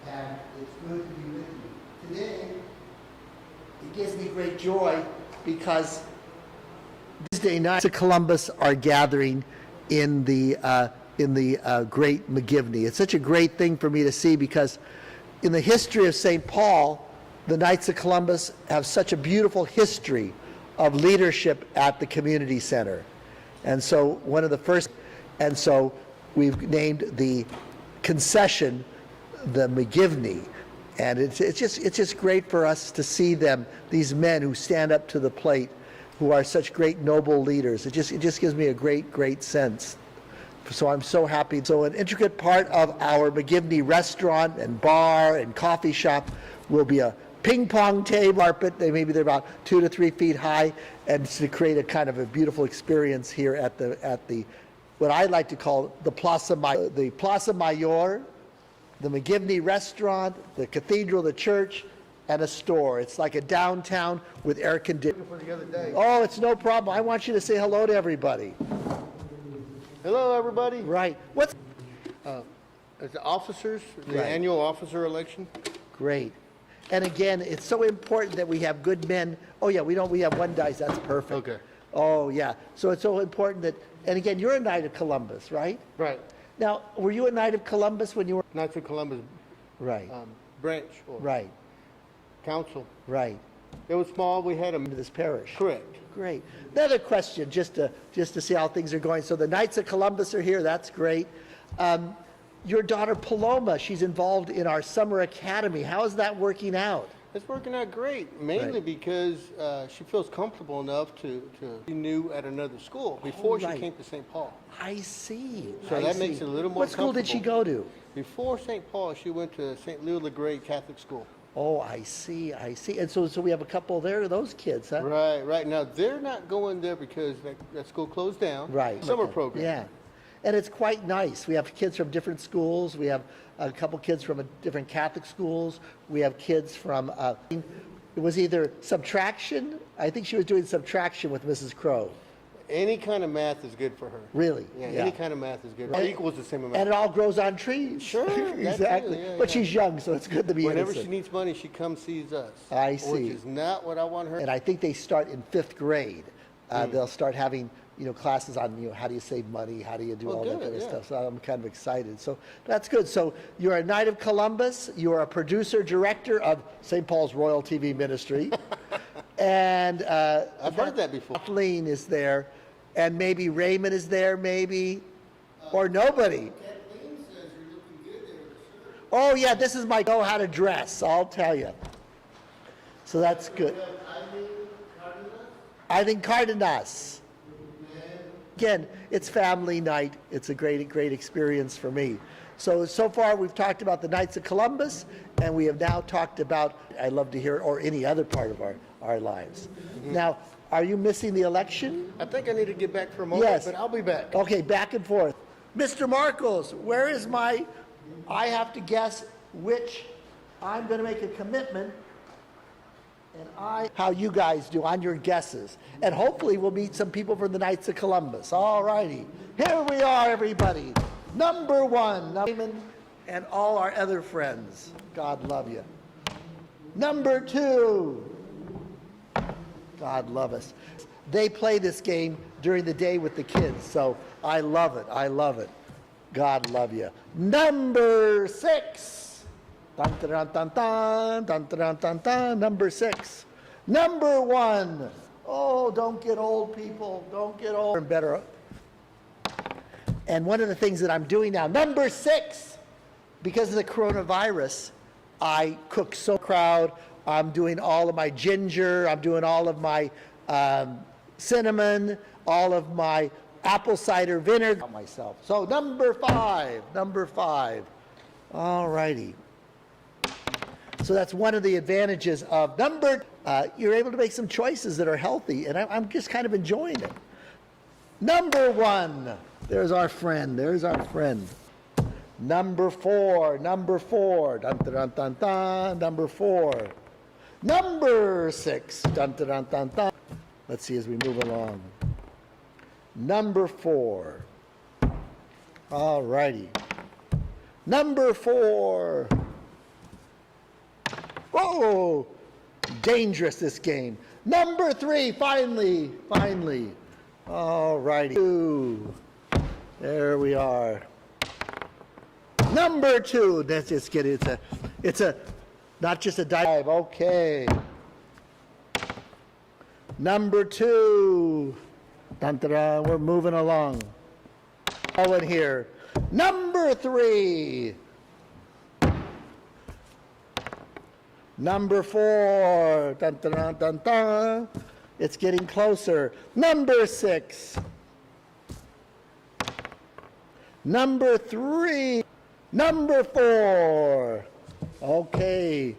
and it's good to be with you. Today, it gives me great joy because Tuesday nights of Columbus are gathering in the great McGivney. It's such a great thing for me to see because in the history of St. Paul, the Knights of Columbus have such a beautiful history of leadership at the community center. And so we've named the concession the McGivney. And it's just great for us to see them, these men who stand up to the plate, who are such great noble leaders. It just gives me a great sense. So I'm so happy. So an intricate part of our McGivney restaurant and bar and coffee shop will be a ping pong table carpet. Maybe they're about 2 to 3 feet high, and to create a kind of a beautiful experience here at the what I like to call the Plaza Mayor, the McGivney restaurant, the cathedral, the church, and a store. It's like a downtown with air conditioning. Oh, it's no problem. I want you to say hello to everybody. Hello, everybody. Right. What's the officers, the Right. annual officer election? Great. And again, it's so important that we have good men. Oh yeah, we have one dice. That's perfect. Okay. Oh yeah. So it's so important that. And again, you're a Knight of Columbus, right? Right. Now, were you a Knight of Columbus when you were? Knights of Columbus Right. branch or Right. council. Right. It was small. We had To them. this parish. Correct. Great. Another question, just to see how things are going. So the Knights of Columbus are here. That's great. Your daughter Paloma, she's involved in our summer academy. How is that working out? It's working out great, mainly Right. because she feels comfortable enough to be new at another school before right. she came to St. Paul. I see. So I that see. makes it a little more What school did she go to? Before St. Paul, she went to St. Leo the Great Catholic School. Oh, I see. And so we have a couple there, those kids, huh? Right. Now, they're not going there because that school closed down. Right. Summer Okay. program. Yeah. And it's quite nice. We have kids from different schools. We have a couple kids from different Catholic schools. We have kids from, it was either subtraction. I think she was doing subtraction with Mrs. Crow. Any kind of math is good for her. Really? Yeah, any kind of math is good. It equals the same amount. And it all grows on trees. Sure, that too, Exactly. yeah, But yeah. she's young, so it's good to be Whenever innocent. she needs money, she comes sees us. I see. Which is not what I want her. And I think they start in 5th grade. They'll start having, classes on, how do you save money, how do you do Oh, all that good, kind of yeah. stuff. So I'm kind of excited. So that's good. So you're a Knight of Columbus. You're a producer director of St. Paul's Royal TV Ministry, and I've heard that before. Kathleen is there, and maybe Raymond is there, maybe, or nobody. Kathleen says you're looking good there with the shirt. Oh yeah, this is my know how to dress. I'll tell you. So that's good. I think Cardenas. Again, it's family night. It's a great experience for me. So far we've talked about the Knights of Columbus, and we have now talked about, I'd love to hear, or any other part of our lives. Now, are you missing the election? I think I need to get back for a moment, Yes. but I'll be back. Okay, back and forth. Mr. Marcos, where is I have to guess which, I'm going to make a commitment, and how you guys do on your guesses. And hopefully we'll meet some people from the Knights of Columbus. All righty. Here we are, everybody. Number 1, Raymond and all our other friends. God love you. Number 2, God love us. They play this game during the day with the kids, so I love it. God love you. Number 6. Dun, dun, dun, dun, dun, dun, dun, dun. Number 6. Number 1. Oh, don't get old, people. Don't get old. And better. And one of the things that I'm doing now, number 6, because of the coronavirus, I cook so crowd. I'm doing all of my ginger. I'm doing all of my cinnamon, all of my apple cider vinegar myself. So number 5. All righty. So that's one of the advantages of you're able to make some choices that are healthy, and I'm just kind of enjoying it. Number 1, there's our friend. Number 4, dun, dun, dun, dun, number 4. Number 6, dun, dun, dun, dun, dun. Let's see as we move along. Number 4. All righty. Number 4. Oh, dangerous this game. Number 3, finally. All righty. 2. There we are. Number 2. Let's just get it. It's a not just a dive. Okay. Number 2. Dun, dun, dun, we're moving along. Oh, in here. Number 3. Number 4. Dun, dun, dun, dun, dun. It's getting closer. Number 6. Number 3. Number 4. Okay.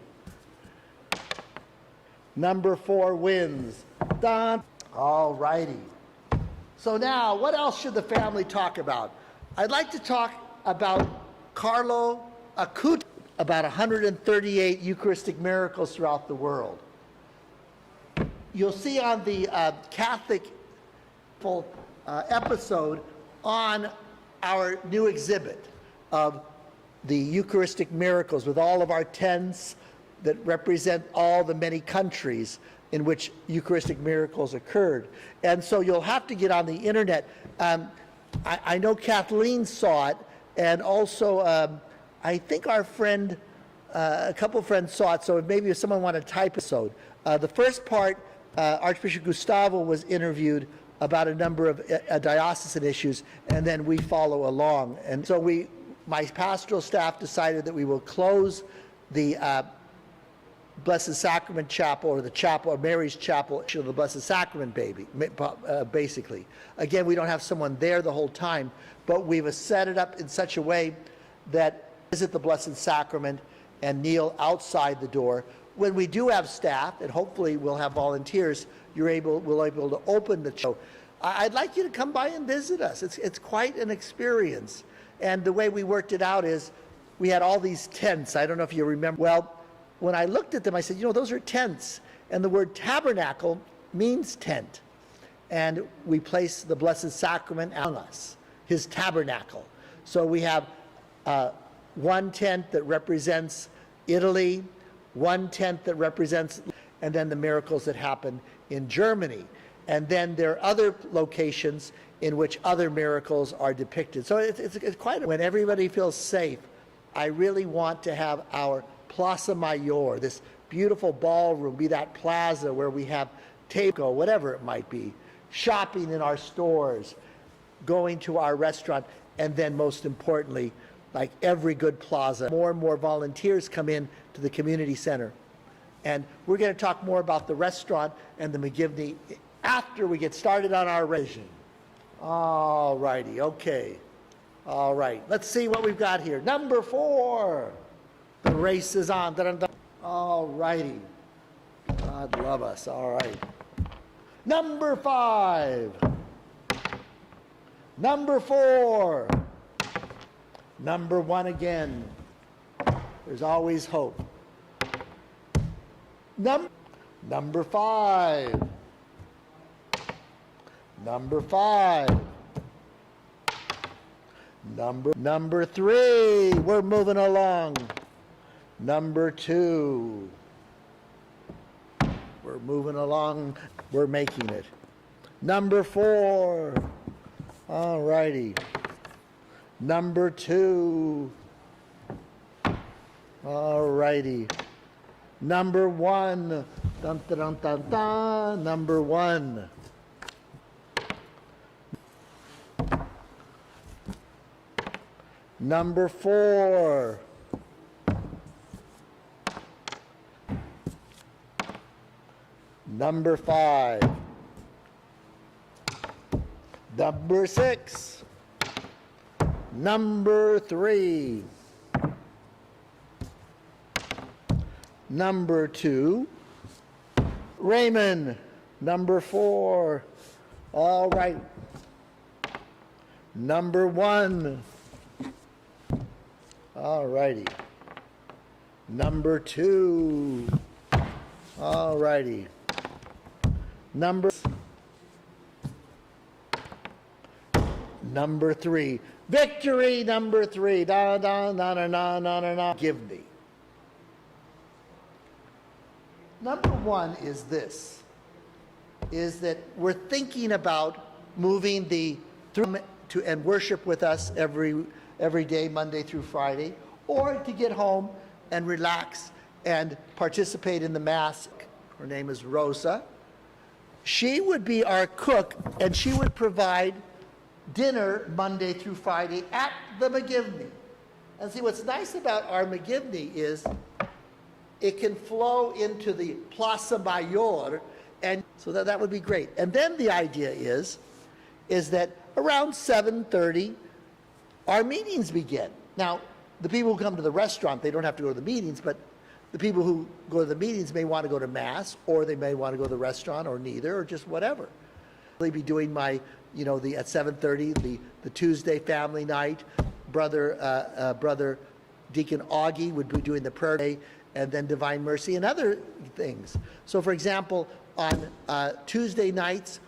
Number 4 wins. Dun. All righty. So now, what else should the family talk about? I'd like to talk about Carlo Acutis, about 138 Eucharistic miracles throughout the world. You'll see on the Catholic episode on our new exhibit of the Eucharistic miracles with all of our tents that represent all the many countries in which Eucharistic miracles occurred. And so you'll have to get on the internet. I know Kathleen saw it, and also I think our friend, a couple of friends saw it, so maybe if someone wanted to type episode. The first part, Archbishop Gustavo was interviewed about a number of diocesan issues, and then we follow along. And so my pastoral staff decided that we will close the Blessed Sacrament Chapel, or the chapel, or Mary's Chapel, of the Blessed Sacrament basically. Again, we don't have someone there the whole time, but we've set it up in such a way that visit the Blessed Sacrament and kneel outside the door. When we do have staff, and hopefully we'll have volunteers, we'll able to open the show. I'd like you to come by and visit us. It's quite an experience. And the way we worked it out is we had all these tents. I don't know if you remember. Well, when I looked at them, I said, those are tents. And the word tabernacle means tent. And we place the Blessed Sacrament among us, his tabernacle. So we have one tent that represents Italy, one tent that represents, and then the miracles that happen in Germany. And then there are other locations in which other miracles are depicted. So it's quite, when everybody feels safe, I really want to have our Plaza Mayor, this beautiful ballroom, be that plaza where we have table, whatever it might be, shopping in our stores, going to our restaurant, and then most importantly, like every good plaza, more and more volunteers come in to the community center. And we're going to talk more about the restaurant and the McGivney after we get started on our revision. All righty, okay. All right, let's see what we've got here. Number 4. The race is on. Dun, dun. All righty. God love us. All right. Number 5. Number 4. Number 1 again. There's always hope. Number 5. Number 5. Number 3. We're moving along. Number 2. We're moving along. We're making it. Number 4. All righty. Number 2. All righty. Number 1. Dun, dun, dun, dun, dun. Number 1. Number 4. Number 5. Number 6. Number 3. Number 2. Raymond. Number 4. All right. Number 1. All righty. Number 2. All righty. Number 3. Victory number 3. Da da da da da da da da. Give me. one is this, is that we're thinking about moving the through to and worship with us every day, Monday through Friday, or to get home and relax and participate in the Mass. Her name is Rosa. She would be our cook, and she would provide dinner Monday through Friday at the McGivney. And see, what's nice about our McGivney is it can flow into the Plaza Mayor, and so that would be great. And then the idea is that around 7:30, our meetings begin. Now, the people who come to the restaurant, they don't have to go to the meetings, but the people who go to the meetings may want to go to Mass, or they may want to go to the restaurant, or neither, or just whatever. I'll be doing my, at 7:30, the Tuesday family night. Brother Deacon Augie would be doing the prayer day, and then Divine Mercy and other things. So, for example, on Tuesday nights,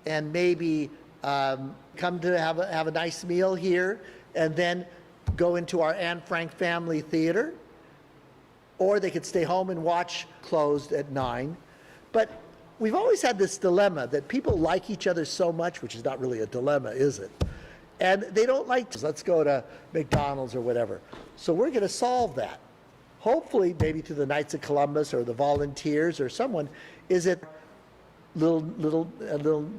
and maybe come to have a nice meal here, and then go into our Anne Frank Family Theater, or they could stay home and watch closed at 9. But we've always had this dilemma that people like each other so much, which is not really a dilemma, is it? And they don't like to. Let's go to McDonald's or whatever. So we're going to solve that. Hopefully, maybe through the Knights of Columbus or the volunteers or someone, is it little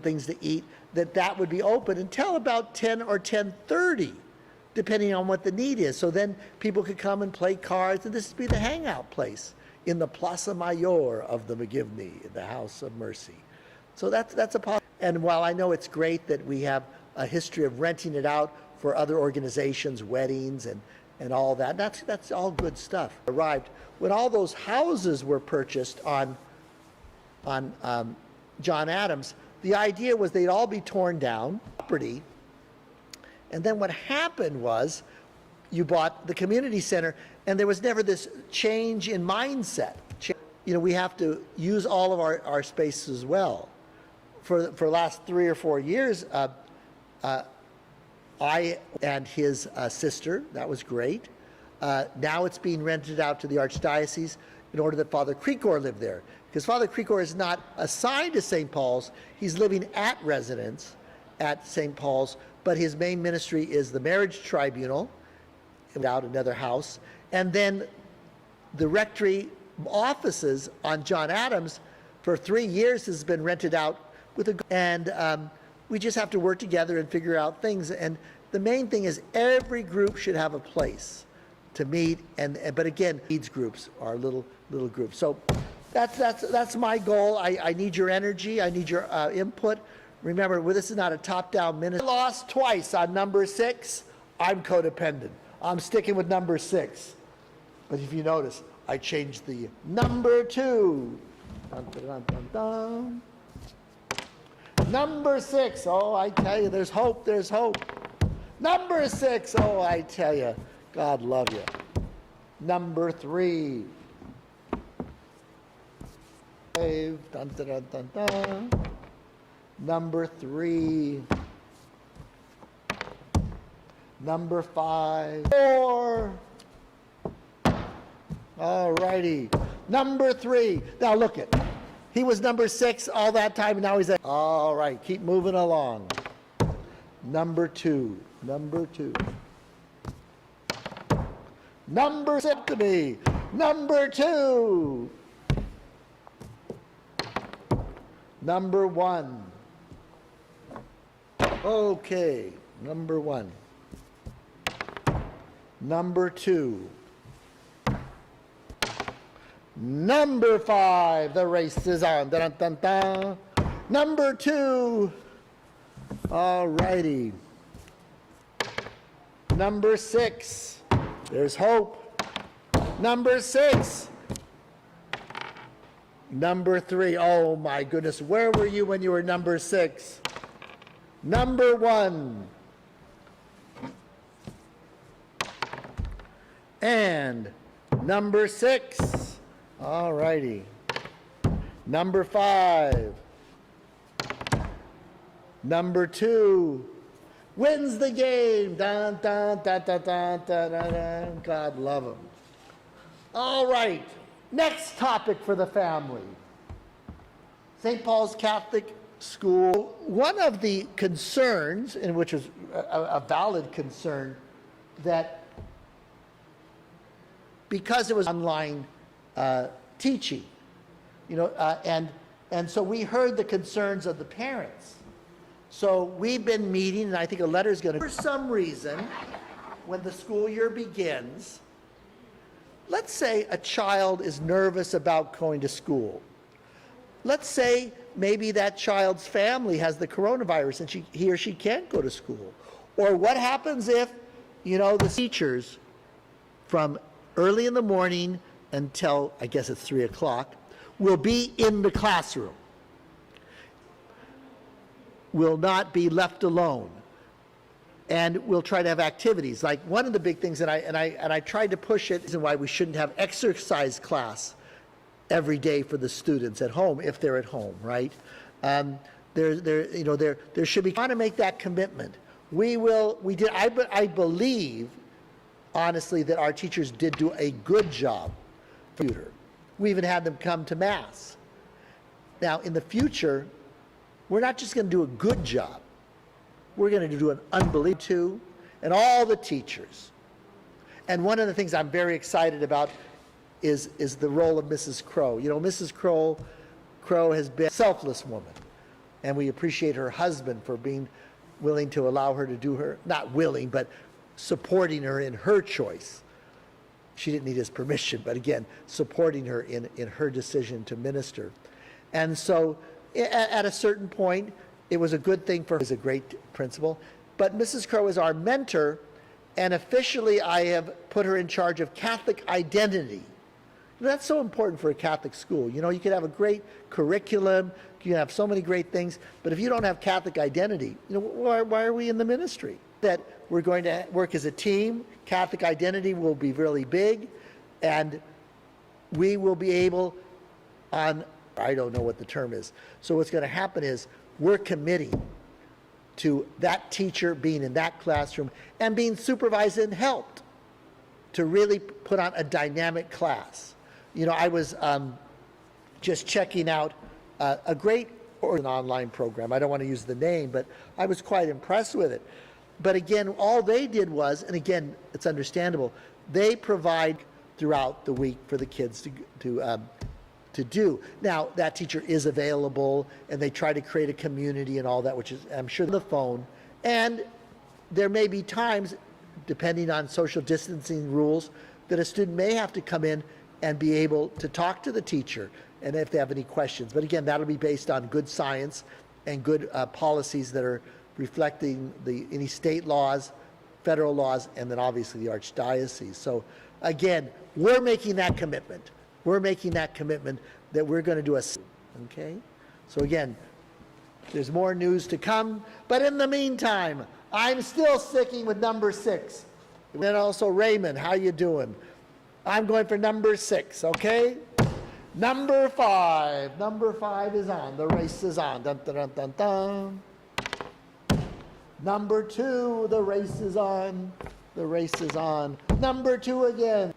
things to eat, that would be open until about 10 or 10:30, depending on what the need is. So then people could come and play cards, and this would be the hangout place in the Plaza Mayor of the McGivney, in the House of Mercy. So that's a possibility. And while I know it's great that we have a history of renting it out for other organizations, weddings, and all that, that's all good stuff. Arrived when all those houses were purchased on John Adams, the idea was they'd all be torn down, property, and then what happened was you bought the community center, and there was never this change in mindset. We have to use all of our spaces as well. For the last 3 or 4 years, I and his sister, that was great. Now it's being rented out to the Archdiocese in order that Father Krikor live there. Because Father Krikor is not assigned to St. Paul's, he's living at residence at St. Paul's, but his main ministry is the marriage tribunal, out another house, and then the rectory offices on John Adams for 3 years has been rented out and we just have to work together and figure out things. And the main thing is every group should have a place to meet, but again, needs groups are little groups. So that's my goal. I need your energy. I need your input. Remember, this is not a top-down ministry. I lost twice on number 6. I'm codependent. I'm sticking with number 6. But if you notice, I changed the number 2. Dun, dun, dun, dun, dun. Number 6. Oh, I tell you, there's hope. There's hope. Number 6. Oh, I tell you, God love you. Number 3. Dun, dun, dun, dun, dun. Number 3. Number 5. 4. All righty. Number 3. Now look it. He was number 6 all that time, and now he's at. All right, keep moving along. Number 2. Number 2. Number 6 to me. Number 2. Number 1. Okay, number 1. Number 2. Number 5. The race is on. Dun, dun, dun. Number 2. All righty. Number 6. There's hope. Number 6. Number 3. Oh my goodness. Where were you when you were number 6? Number 1. And number 6. All righty. Number 5. Number 2. Wins the game. Dun, dun, dun, dun, dun, dun, dun, dun. God love him. All right. Next topic for the family. St. Paul's Catholic School. One of the concerns, and which was a valid concern, that because it was online teaching, and so we heard the concerns of the parents. So we've been meeting, and I think a letter is going to, for some reason, when the school year begins, let's say a child is nervous about going to school. Let's say maybe that child's family has the coronavirus and he or she can't go to school. Or what happens if, the teachers from early in the morning until, I guess it's 3 o'clock, will be in the classroom, will not be left alone, and we'll try to have activities. Like one of the big things, and I tried to push it, is why we shouldn't have exercise class every day for the students at home if they're at home, right? There should be. Want to make that commitment. We did. I believe, honestly, that our teachers did do a good job. We even had them come to Mass. Now, in the future, we're not just going to do a good job. We're going to do an unbelievable too, and all the teachers. And one of the things I'm very excited about is the role of Mrs. Crow. Mrs. Crow has been a selfless woman, and we appreciate her husband for being willing to allow her to do her, not willing, but supporting her in her choice. She didn't need his permission, but again, supporting her in her decision to minister. And so at a certain point, it was a good thing for her. As a great principal. But Mrs. Crow is our mentor, and officially I have put her in charge of Catholic identity. That's so important for a Catholic school. You could have a great curriculum, you can have so many great things, but if you don't have Catholic identity, why are we in the ministry? That we're going to work as a team. Catholic identity will be really big, and we will be able on, I don't know what the term is. So what's going to happen is we're committing to that teacher being in that classroom and being supervised and helped to really put on a dynamic class. I was just checking out a great an online program. I don't want to use the name, but I was quite impressed with it. But again, all they did was, and again, it's understandable, they provide throughout the week for the kids to do. Now, that teacher is available, and they try to create a community and all that, which is, I'm sure, the phone. And there may be times, depending on social distancing rules, that a student may have to come in and be able to talk to the teacher, and if they have any questions. But again, that'll be based on good science and good policies that are reflecting any state laws, federal laws, and then obviously the archdiocese. So again, we're making that commitment. We're making that commitment that we're going to do okay? So again, there's more news to come, but in the meantime, I'm still sticking with number 6. And then also Raymond, how you doing? I'm going for number 6, okay? Number 5. Number 5 is on. The race is on. Dun, dun, dun, dun, dun. Number 2, the race is on. The race is on. Number 2 again.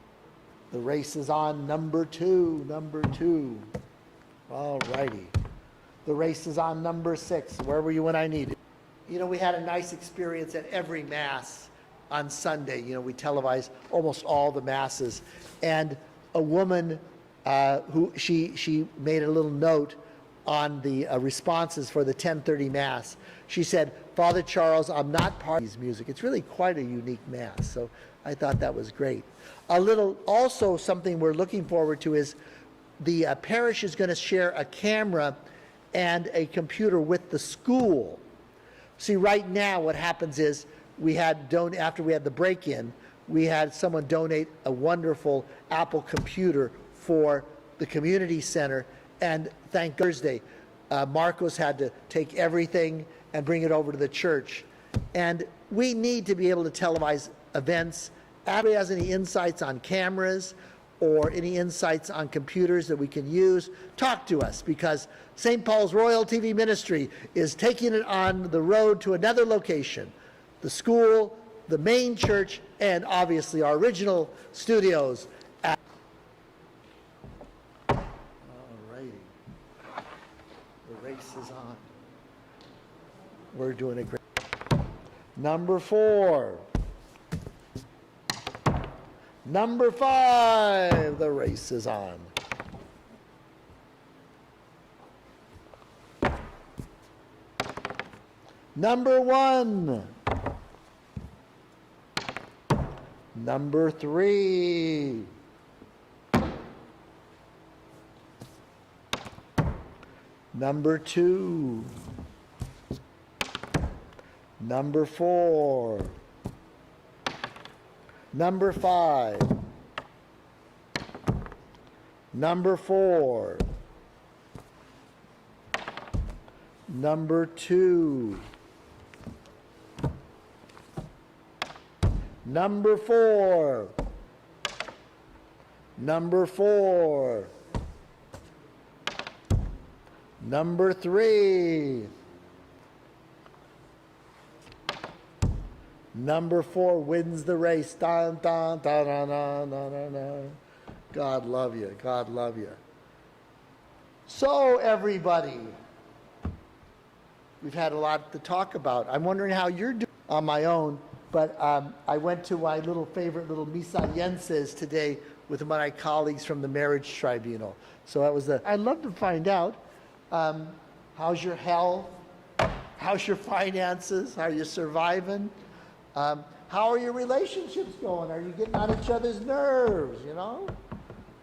The race is on. Number 2. Number 2. All righty. The race is on. Number 6. Where were you when I needed? We had a nice experience at every Mass on Sunday. We televised almost all the Masses. And a woman who she made a little note on the responses for the 10:30 Mass. She said, Father Charles, I'm not part of these music. It's really quite a unique Mass. So I thought that was great. Also something we're looking forward to is the parish is going to share a camera and a computer with the school. See, right now what happens is after we had the break-in, we had someone donate a wonderful Apple computer for the community center, and thank Thursday, Marcos had to take everything and bring it over to the church. And we need to be able to televise events. If anybody has any insights on cameras or any insights on computers that we can use, talk to us, because St. Paul's Royal TV Ministry is taking it on the road to another location, the school, the main church, and obviously our original studios. All righty. We're doing a great. Number 4. Number 5. The race is on. Number 1. Number 3. Number 2. Number 4. Number 5. Number 4. Number 2. Number 4. Number 4. Number 3. Number 4 wins the race. Dun, dun, dun, dun, dun, dun, dun, dun. God love you. God love you. So, everybody, we've had a lot to talk about. I'm wondering how you're doing on my own, but I went to my little favorite little misaliences today with one of my colleagues from the marriage tribunal. So that was I'd love to find out, how's your health? How's your finances? How are you surviving? How are your relationships going? Are you getting on each other's nerves, you know?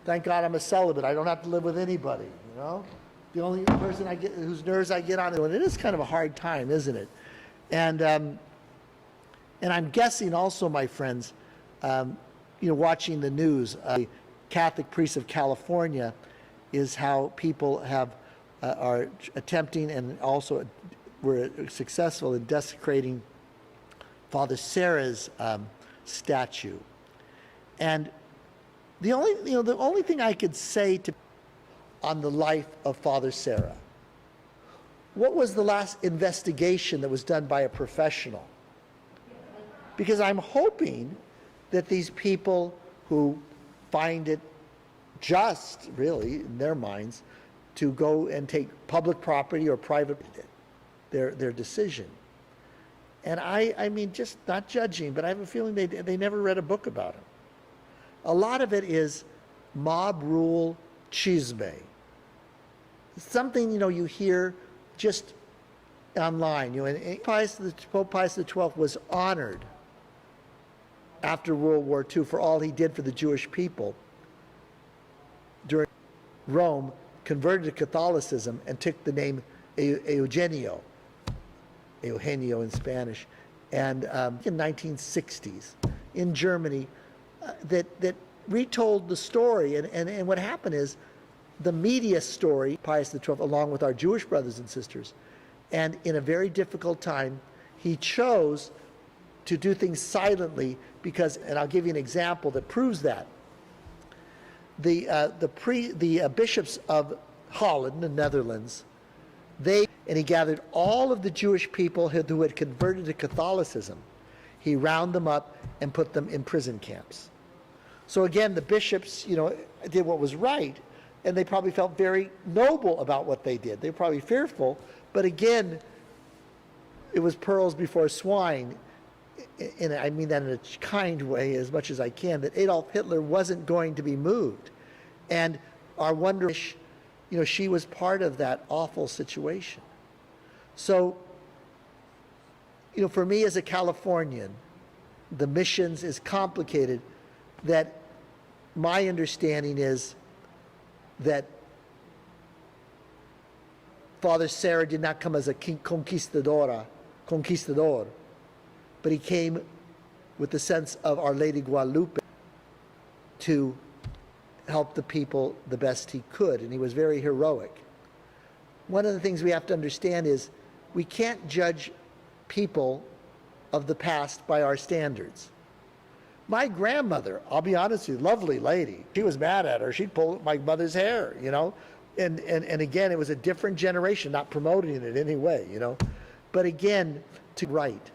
Thank God I'm a celibate. I don't have to live with anybody, you know? The only person I get, whose nerves I get on, and it is kind of a hard time, isn't it? And I'm guessing also, my friends, watching the news, Catholic priests of California is how people are attempting and also were successful in desecrating Father Sarah's statue. And the only thing I could say on the life of Father Sarah, what was the last investigation that was done by a professional? Because I'm hoping that these people who find it just, really, in their minds, to go and take public property or private, their decision. And I mean, just not judging, but I have a feeling they never read a book about him. A lot of it is mob rule chisme. Something, you hear just online. And Pope Pius XII was honored after World War II for all he did for the Jewish people during Rome, converted to Catholicism and took the name Eugenio in Spanish, and in 1960s in Germany, that retold the story. And what happened is the media story, Pius XII, along with our Jewish brothers and sisters, and in a very difficult time, he chose to do things silently because, and I'll give you an example that proves that. The bishops of Holland, the Netherlands, and he gathered all of the Jewish people who had converted to Catholicism. He rounded them up and put them in prison camps. So again, the bishops, did what was right, and they probably felt very noble about what they did. They were probably fearful, but again, it was pearls before swine. And I mean that in a kind way as much as I can, that Adolf Hitler wasn't going to be moved. And our wonder, she was part of that awful situation. So, for me as a Californian, the missions is complicated. That my understanding is that Father Sarah did not come as a conquistador, but he came with the sense of Our Lady Guadalupe to help the people the best he could, and he was very heroic. One of the things we have to understand is we can't judge people of the past by our standards. My grandmother, I'll be honest with you, lovely lady, she was mad at her. She'd pull my mother's hair, And again, it was a different generation, not promoting it in any way, But again, to right.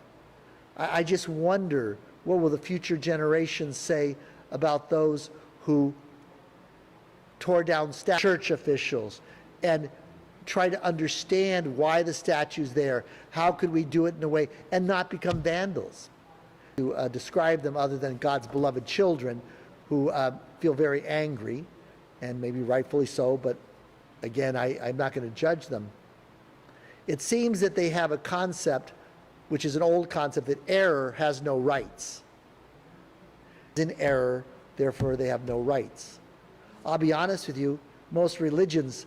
I just wonder, what will the future generations say about those who tore down church officials and try to understand why the statue's there. How could we do it in a way and not become vandals? To describe them other than God's beloved children who feel very angry, and maybe rightfully so, but again, I'm not going to judge them. It seems that they have a concept, which is an old concept, that error has no rights. In error, therefore they have no rights. I'll be honest with you, most religions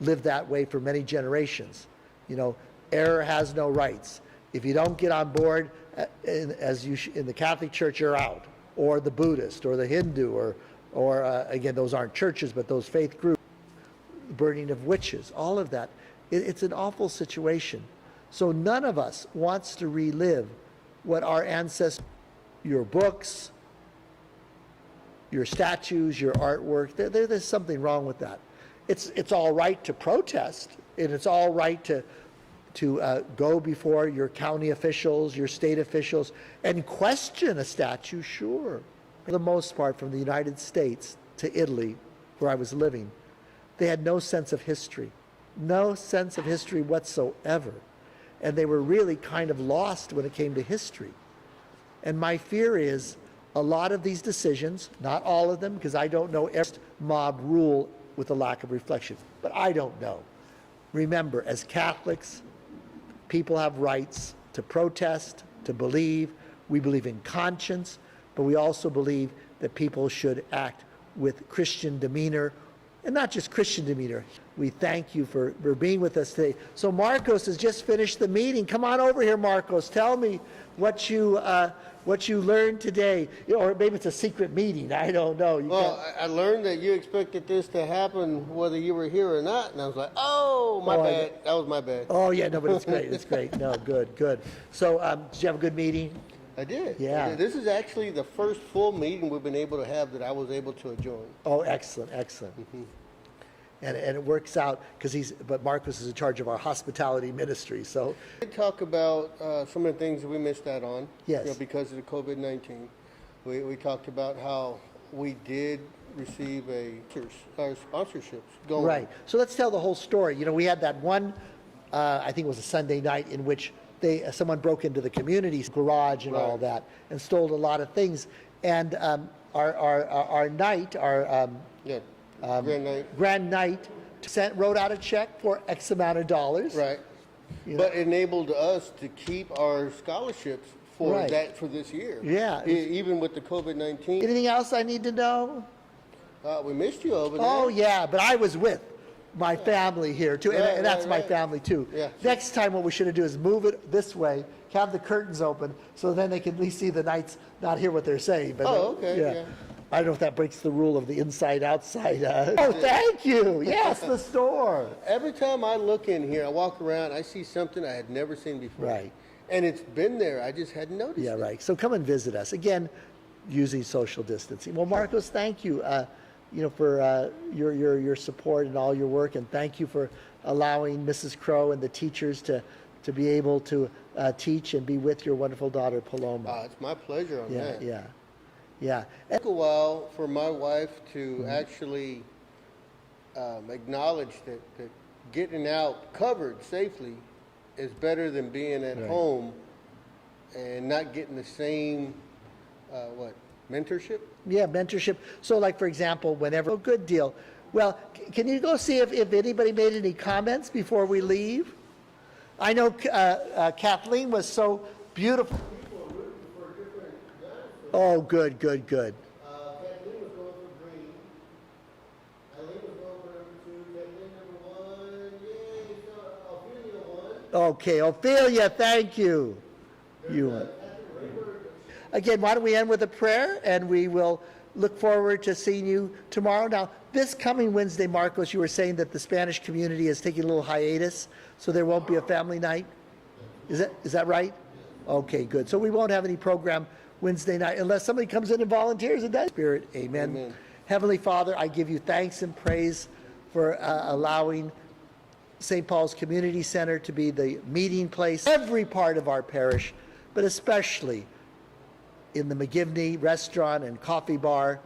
live that way for many generations. You know, error has no rights. If you don't get on board, in the Catholic Church, you're out, or the Buddhist, or the Hindu, or again, those aren't churches, but those faith groups, burning of witches, all of that. It's an awful situation. So none of us wants to relive what our ancestors, your books, your statues, your artwork, there's something wrong with that. It's all right to protest, and it's all right to go before your county officials, your state officials, and question a statue, sure. For the most part, from the United States to Italy, where I was living, they had no sense of history, no sense of history whatsoever. And they were really kind of lost when it came to history. And my fear is a lot of these decisions, not all of them, because I don't know every mob rule with a lack of reflection, but I don't know. Remember, as Catholics, people have rights to protest, to believe. We believe in conscience, but we also believe that people should act with Christian demeanor, and not just Christian demeanor. We thank you for being with us today. So Marcos has just finished the meeting. Come on over here, Marcos. Tell me what you learned today. You know, or maybe it's a secret meeting. I don't know. I learned that you expected this to happen whether you were here or not, and I was like, oh, my bad. That was my bad. Oh, yeah, no, but it's great. It's great. No, good. So did you have a good meeting? I did. Yeah. This is actually the first full meeting we've been able to have that I was able to join. Oh, excellent. Mm-hmm. And it works out because but Marcos is in charge of our hospitality ministry. So we did talk about some of the things that we missed out on. Yes. You know, because of the COVID-19. We talked about how we did receive our sponsorships going. Right. So let's tell the whole story. You know, we had that one, I think it was a Sunday night, in which someone broke into the community garage and all that and stole a lot of things. And our night, Grand Night wrote out a check for X amount of dollars. Right. But enabled us to keep our scholarships for this year. Yeah. Even with the COVID-19. Anything else I need to know? We missed you over there. Oh, yeah, but I was with my family here too, and that's my family too. Yeah. Next time what we should do is move it this way, have the curtains open, so then they can at least see the knights, not hear what they're saying. But okay. I don't know if that breaks the rule of the inside-outside. Oh, thank you. Yes, the store. Every time I look in here, I walk around, I see something I had never seen before. Right. And it's been there. I just hadn't noticed it. Yeah, right. So come and visit us. Again, using social distancing. Well, Marcos, thank you, for your support and all your work. And thank you for allowing Mrs. Crow and the teachers to be able to teach and be with your wonderful daughter, Paloma. It's my pleasure on that. Yeah. It took a while for my wife to actually acknowledge that getting out covered safely is better than being at home and not getting the same, mentorship? Yeah, mentorship. So like, for example, good deal. Well, can you go see if anybody made any comments before we leave? I know Kathleen was so beautiful. Oh, good. Kathleen was going for green. Eileen was going for number 2. Kathleen number 1. Yay, so Ophelia won. Okay, Ophelia, thank you. Again, why don't we end with a prayer, and we will look forward to seeing you tomorrow. Now, this coming Wednesday, Marcos, you were saying that the Spanish community is taking a little hiatus, so there won't be a family night? Is that right? Okay, good. So we won't have any program Wednesday night unless somebody comes in and volunteers in that spirit. Amen. Heavenly Father, I give you thanks and praise for allowing St. Paul's Community Center to be the meeting place, every part of our parish, but especially in the McGivney restaurant and coffee bar,